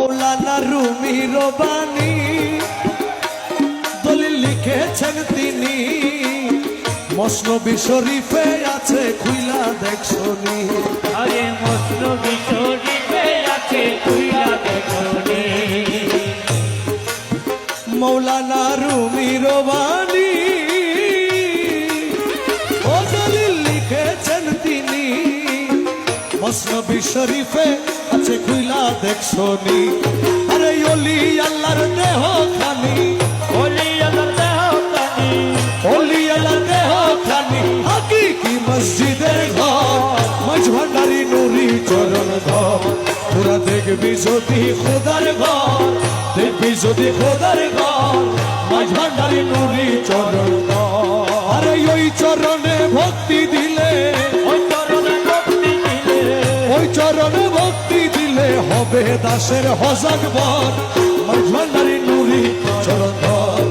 মৌলানা রুমি রবানি দলিল লিখেছেন তিনি, মসনবী শরীফে আছে খুইলা দেখছনি। আরে মসনবী শরীফে আছে খুইলা দেখছনি। মৌলানা রুমি রবানি ও দলিল লিখেছেন তিনি, মসনবী শরীফে আছে খুইলা দেখছনি। আরে ওলি আল্লাহর দেহ খানি, ওলি আল্লাহর দেহ খানি, ওলি আল্লাহর দেহ খানি, হাকিকি মসজিদের ঘর, মাঝ ভান্ডারি নুরি চরণ ঘর। তোরা দেখবি যদি খোদার ঘর, দেখবি যদি খোদার ঘর, মাঝ ভান্ডারি নুরি চরণ ঘর। আরে ওই চরণে ভক্তি দিলে, ওই চরণে ভক্তি দিলে, ওই চরণে ভক্তি দিলে হবে দাসের হজাক বর, মাঝ ভান্ডারি নুরি চরণ ঘর।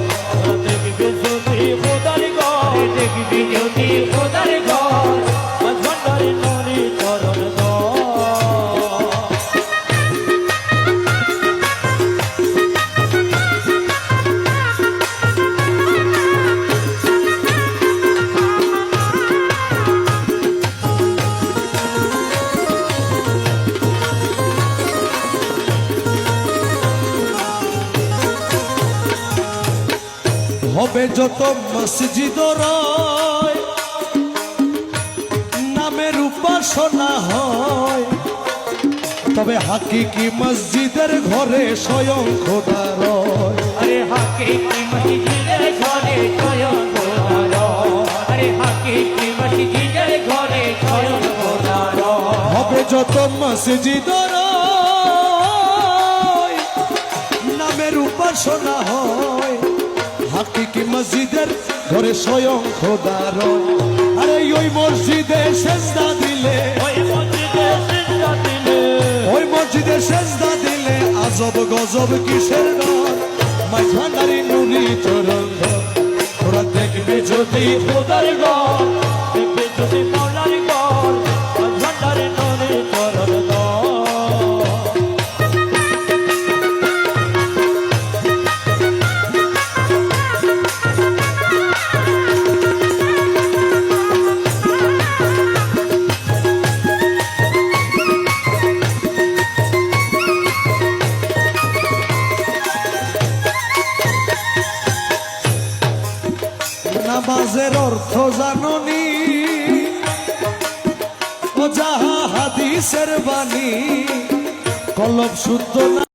দেখবি যদি খোদার ঘর, দেখবি যদি খোদার ঘর, ভান্ডারে নুরি চরণ ঘর। হবে যত মসজিদ রয়, নামের উপাসনা হয়, তবে হাকিকি মসজিদের ঘরে স্বয়ং খোদা রয়। আরে হাকিকি মসজিদের ঘরে স্বয়ং খোদা রয়, আরে হাকিকি মসজিদের ঘরে স্বয়ং খোদা রয়। হবে যত মসজিদ রয়, নামের উপাসনা হয়, হাকিকি মসজিদের ঘরে স্বয়ং খোদা রয়। আরে ওই মসজিদে সেজদা দিলে, ওই মসজিদে সিজদা দিলে, ওই মসজিদে সেজদা দিলে আজব গজব কিসের ঘর, মাঝ ভান্ডারি নুরি চরণ ঘর। তোরা দেখবি যদি খোদার ঘর, দেখবি যদি মৌলার ঘর, ভান্ডারে নুরি চরণ ঘর। নামাজের অর্থ জাননি, ও যাহা হাদিসের বাণী, কলব শুদ্ধ না